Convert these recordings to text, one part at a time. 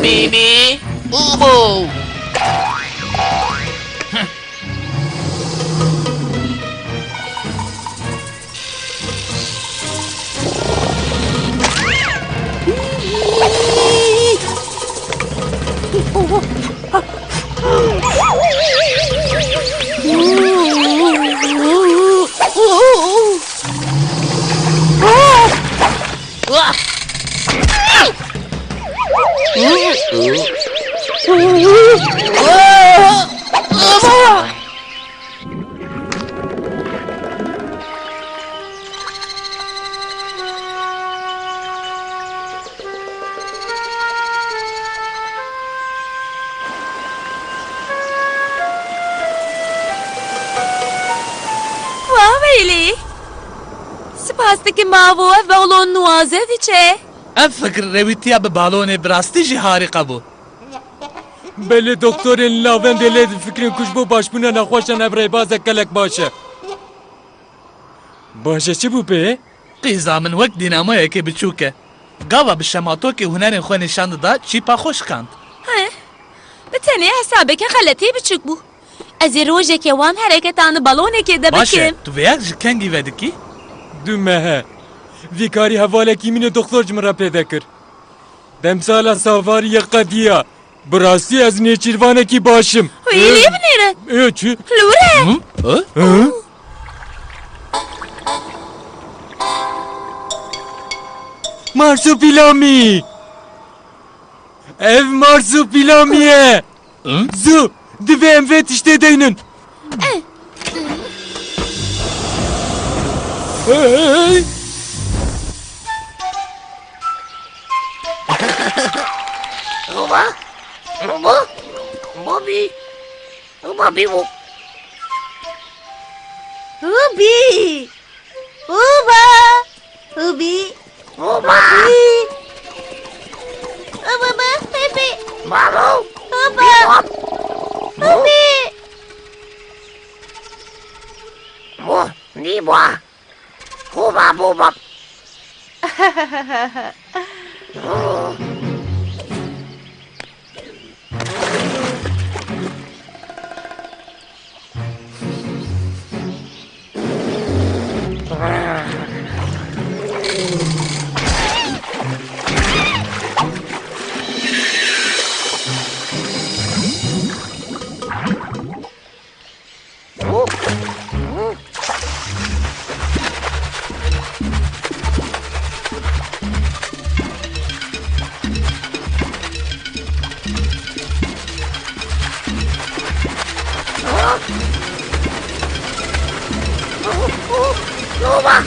Bibi, Bubu. Spastiki mavo ev balon nuaze diçe. Ev fikir revitiya bi balonê bi rastî jî harîqa bû. Belê doktorên lavendê lê fikrên kuşbû başbûna nexweşan ev rêbazek gelek baş e. Baş e çi bû pê? Qîza min wek dînamoyekê biçûk e. Gava bi şematokê hunerên xwe nîşan dida çîpa xwe şikand. He. Bi tenê hesabeke xeletî biçûk bû. Ez ê rojekê wan hereketanı balonekê de Baş e, bikim. tu vêyek ji kengî vedikî? Du mehe. Vî karî hevalekî min ê doktor ji min re pê dekir. Demsala savariye qediya. Bi rastî ez nêçîrvanekî başim. Wîlî binêre. Çi? Lûre. Hı? Marsupilami! Ev marsupilami ye! Zu! Divê em vê tiştê deynin! Hey! Uba, Bobby, Bobby, Ubi. Uba. Ubi. Uba, Uba. Pepe. Babo, Uba. Ubi. Bo, Niba, Uba, Boba. Baba.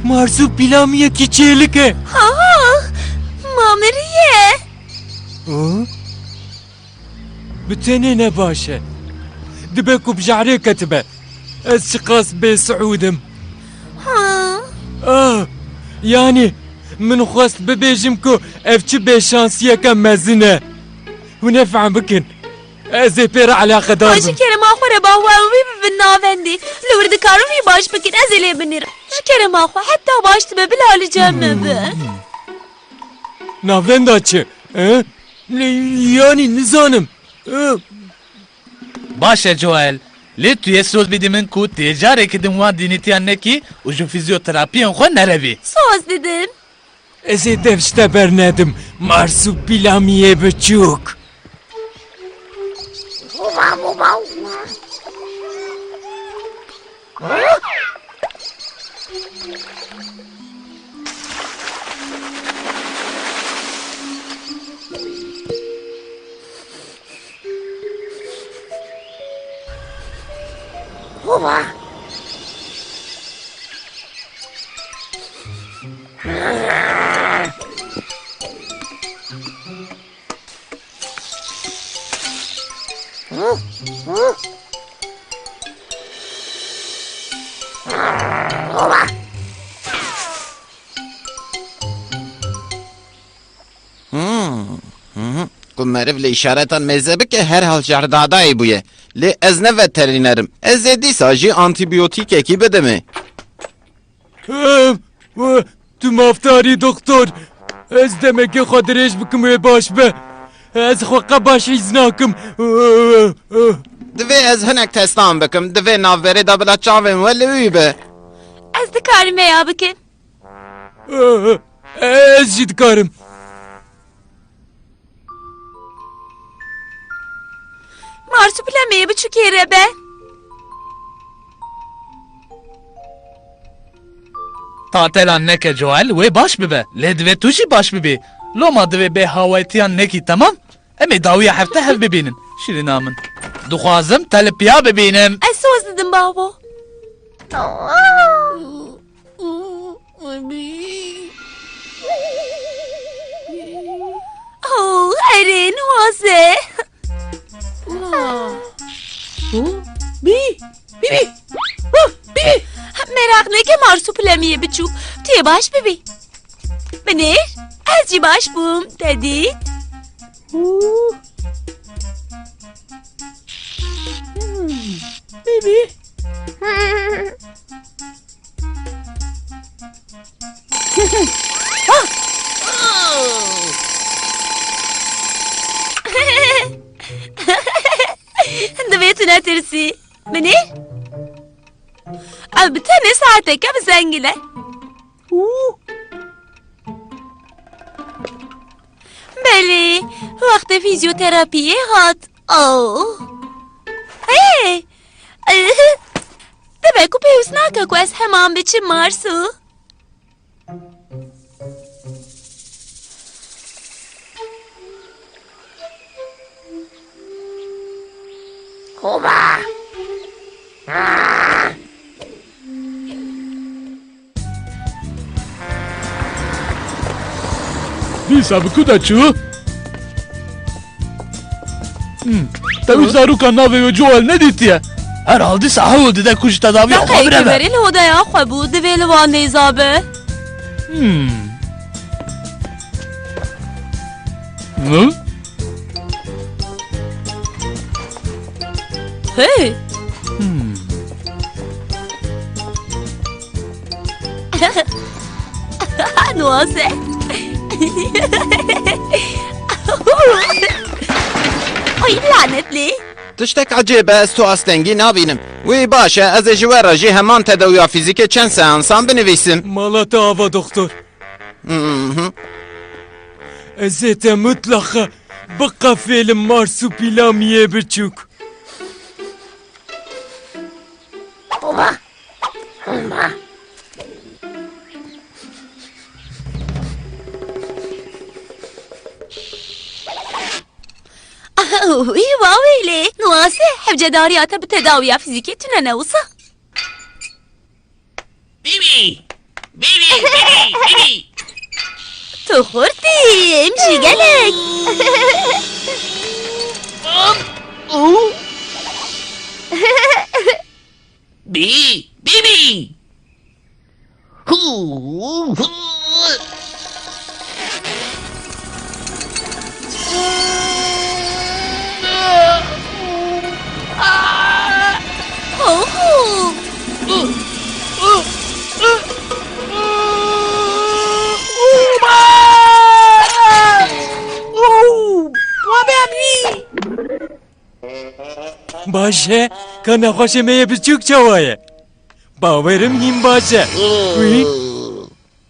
Marsupilami kiçelike. مامریه بتاني نباشا دباكو بجعري كتبه الشقاص بسعودم يعني من خواست ببيجمكو افتش بشانسيا كم مزنة ونفع بكن ازي بير على آجی خدازم کرم آخوره با هواوی ببین ناوندی لورد کاروی باش بکن از الی بنیر کرم آخواه حتی باش تبه بلالی جمع به نافندا چه يعني نزانم باشه جوال لی تو یه سوز بیدی من کو تجاره که دموان دینیتیان نکی و جو فیزیوتراپیان خو نروی ساز dedim. ازي دفشتا برنادم مارسوبيلامي بچوك Baba baba. Baba. Baba. Ku meriv li işaretan mezebe ki her hal jardadayı buye. Li ez ne veterinerim. Ez ediysa jî antibiyotik ekibe de mi? تو مافتاري دكتور از دمك خدريش بكم باش به از خوقا باش iznakim Divê ez hinek testan bikim. Divê navberê da bila çavên we li wî be. Ez dikarim ya bikin. ez jî dikarim Marsupilamiye buçuk yere be. تاتلان نکه جوال و باش ببه لی دوی توشی باش ببی لو ما دوی به هوایتیان نکی تمام امی داوی هفته هف ببینن شیرین آمن دخوازم تلپیا ببینم Ez söz dedim baba. Oh, erin vaze. Merak ne ki marsupilamiye buçuk. Tüye baş bebi. Beni ezci baş bum dedi. دبيتنا ترسي مني بتاني ساعتك كم زنجلة بله وقت فيزيوتراپی هات اوه هی دبکو پیوز نکه که از همام بچه مارسو Baba. بیسا بکو دا چو تاوی زاروکا ناوی و جوال ندیتیه هر حال دیسا هول دیده کش تداوی دقیقه خبره به برین هدایا خوابو دویل وان نیزابه هی نوازه ay lanetli. Tiştek acêbe ez tu astengî nabînim. Wî baş e ez ê ji we re jî heman tedawiya fîzîkê çend seansan binivîsim. مالات آوا دكتور ازيت مطلقة بقى فيلم مارسوبيلامي بچوك Baba. Baba. ايوه ويلي نواسه حبجة دارياته بتداوية فيزيكية تنانوسة بيبي بيبي بيبي بيبي تخورتي امشي قالك بي بيبي هو باشه که نخواشه میه بچوک چوایه باورم نیم باشه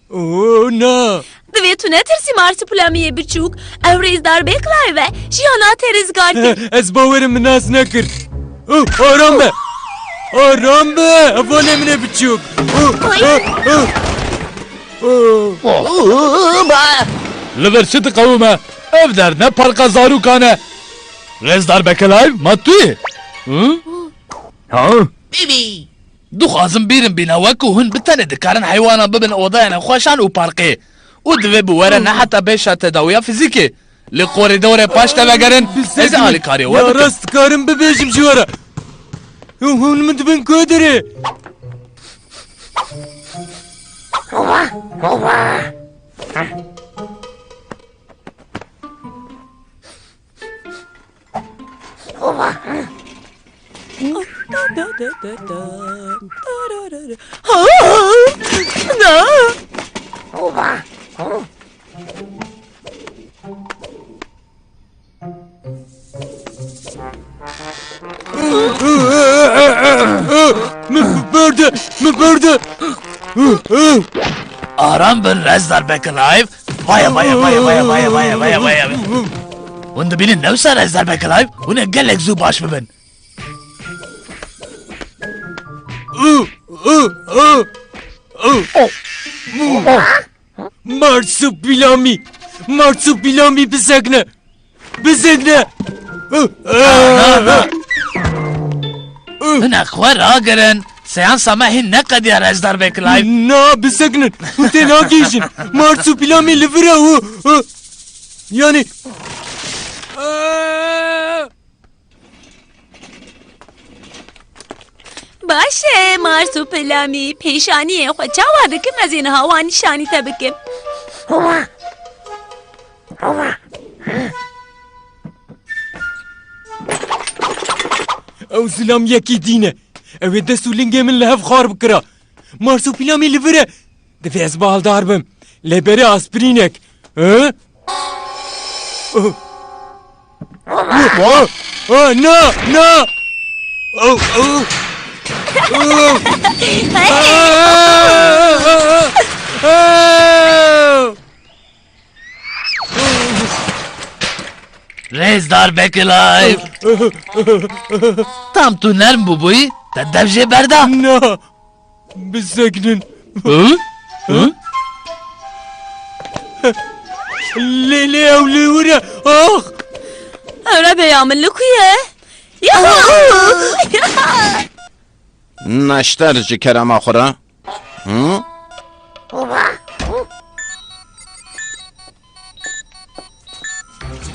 اوه نه دوی تو نترسی مارسپولامية بچوك او ريزدار بيقلاي و جيانا ترزگار از باورم ناز نکرد آرام به آرام به افانه منه بچوک لبر چه تقومه اف در نه پرقا زاروکانه رزدار بکلایف ما توی ها بيبي دخوازم بیرم بینا وکو هن بتنه دکارن حیوانا ببن اوضاینا خوشان و پارقی و دوی بواره نه حتی بیشا تداویا فیزیکی لقوری دوره پاش تبگرن از آلی کاری یا و راست کارم ببیشم جوارا هون من دبن کدره هوبا هوبا هوبا هوبا من برده آرام بن رزدار بکلایف وaya ونده بینین نوسا رزدار بکلایف ونه گلک زو باش ببن Marsupilami بسکنه هنا خوار آگرن سیانسا ما هین نقد یا رزدار بکلایف نه بسکنن هتل آگیشن Marsupilami لفره yani باشه مارسوپلامی پیشانیه خود چاوا بکم از این هوا نشانی تا بکم هوبا هوبا او سلام یکی دینه او دستو لنگه من لحف خار بکرا Marsupilami لفره دفع از بال داربم لبره آسپرینک نه رزدار بکلایف tam tu nerm bu boyu ta devje berda نه بسکنن لیلی او لیوره آخ öyle beyamın lukuye نشتر جی کرم آخورا هوبا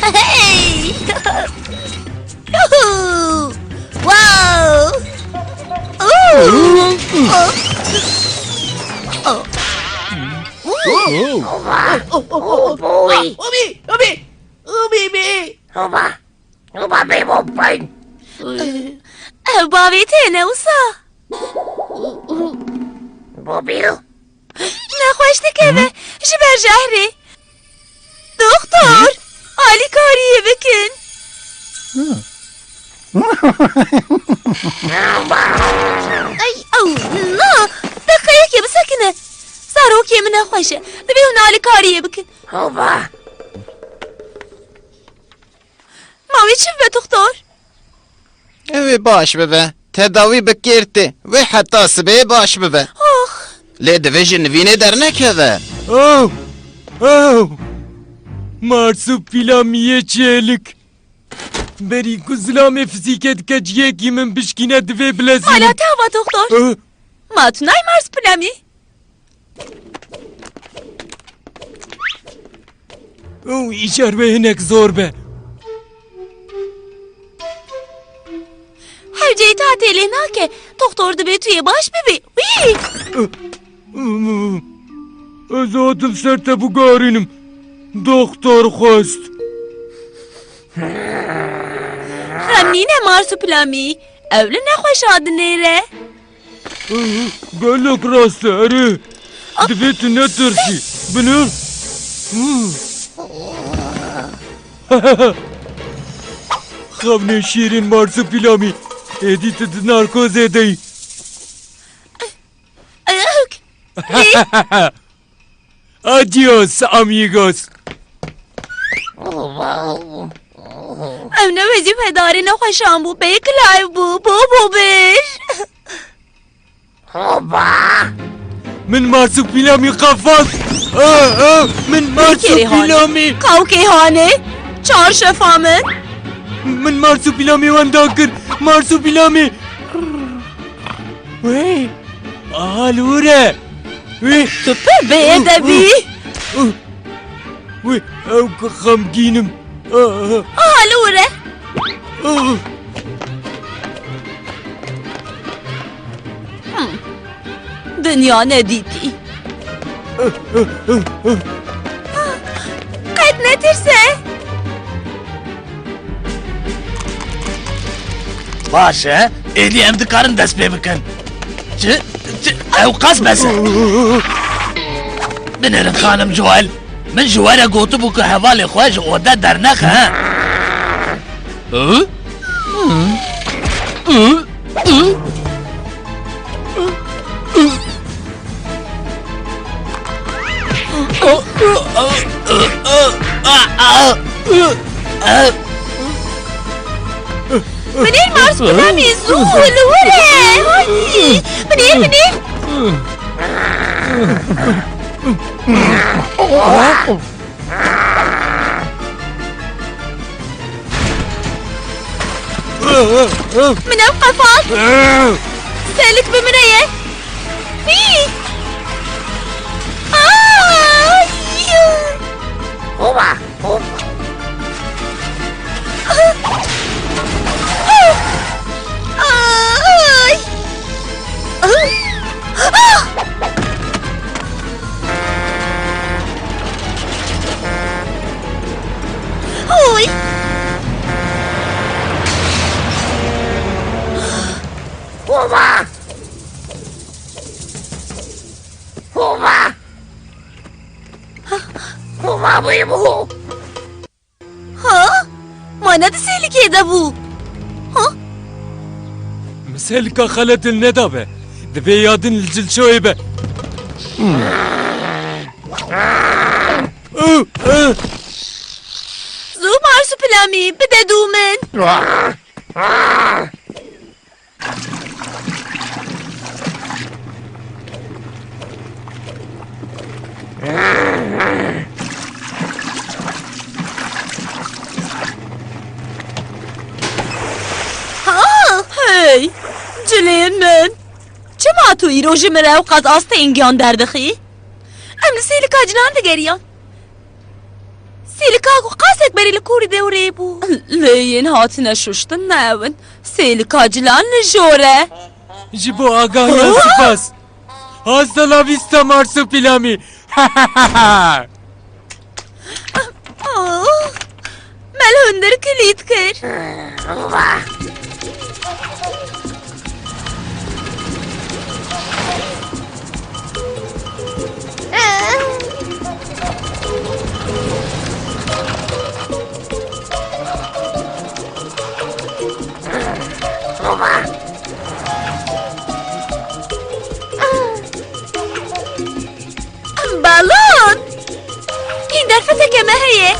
Hey! Yuhu! Wow! Oh boy أوبي أوبي أوبي بي هوبا هوبا بيبو باين بابی تنه وسا بوبيو نخوش نکبه جبر جهری دکتر آلی کاریه بکن ای او نه دقیقه یکی بسکنه ساروکی من نخوشه دبی اون آلی کاریه بکن هوبا ماوی چی به دکتر اوی باش ببه تداوی بکرتی و حتی سبه باش ببه آخ لی دویجی نوینه در نکوه او Marsupilamiye çelik بری کو زلام فیزیکت کجیه کی من بشکینه دوی بلزی حالا توا دکتر ما تو نای مرز پلامی او ایشار به هنک زور به هر جایی تعطیلی ناکه دکتر دبی توی باش ببی وی از آدم سرت بگارینم دکتر خواست خمنینه مرز پلامی اول نخوش آدنیره گلک راسته اره دوی تو نترسی بنر خبنه شیرین مرز پلامی ادیت نارکوز ادهی Adios, amigos. ام وظیفه داری نخوشم بو بکلای بو بیش من مارسوپیلامی قفاز من مارسوپیلامی کاوکی هانه چهار شفامن من مارسوپیلامی ونداکر مارسوپیلامی وی آلوره وی تو پر به ادبی وی او که خمگینم آلوره دنیا ندیدی قد نترسه باشه ایدی ام دکارن دست پی بکن چه او قاس بس بنرن خانم جوال من جوال قوتو بو که حوالی خواهش اوده در نخ ها منير مارس بنامي زول ولا هاي منير من القفاز سالك بمنية في هوبا هوبا هوبا هوبا بيبو ها ما ندسيلي كده بو ها مسالك خلت الندبة دبي يادن الجل شويبة زو مارسو بلامي بده دومن هی جلين من چما تو ایروژی مره و قد آست اینگیان دردخی؟ ام سیلیکا جنان دگریان سیلیکا قاسك بري لكوري دوريبو لين هات نشوشتن ناون سيليكا جلان لجورة جيبو آگاهی سپاس هاستا لا ویستا مارسوپیلامی ملهندر كليت كر بالون این درفته که مهیه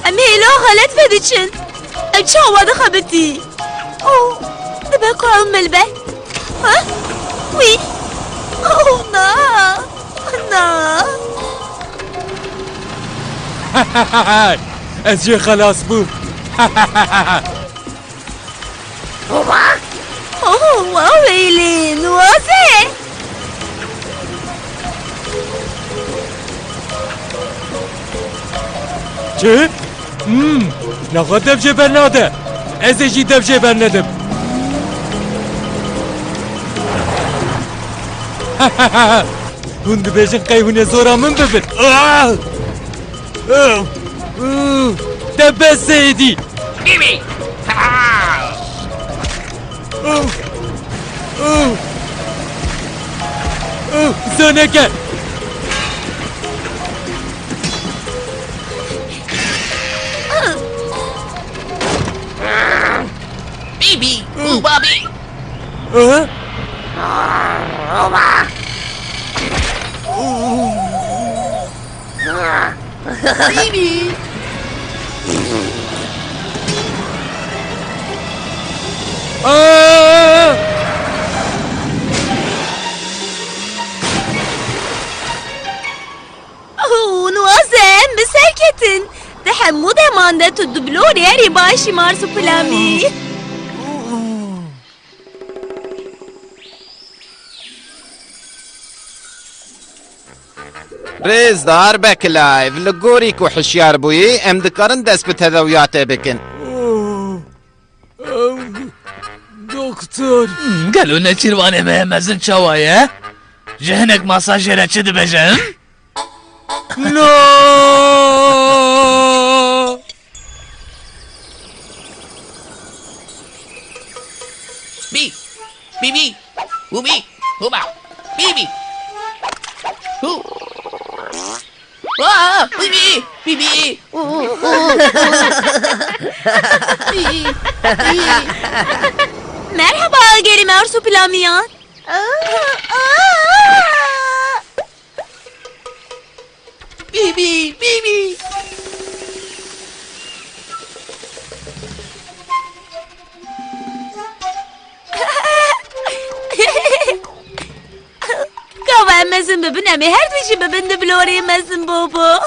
ام هیلا غلط فدیچن ام چه آواده خبتی اوه دبا کام ملبه ها وی اوه نا نا از جه خلاص بو هوبا اوه ویلی نوازه چه؟ نخواد دف جبر ناده از جی دف جبر ندم هون دبیجن قیهون زورا من ببن دبه سیدی Bibi. Ha. زنکه Bibi. Huba bi. هوبا Bibi. اوه نوازه مساكتن ده حمود مانده تو دبلور یاری باشی مارسو پلامی رێزدار بەکلایڤ لە گۆریک و حشیار بووی ئەم دکارن دەست بە تەدەویاتێ بکەن دکتر گەلو نەچیروانێ me mezin çawa ye ji hinek masajêre çi dibêjin نو Bi. Bibi. Hubi. Huba. Bibi. Hu. Ah, Bibi. Bibi. مرحبا گری مارسو پلامیان Bibi. Bibi. Kava mezin bibin emi her dişi bibin dibloری mezin bobo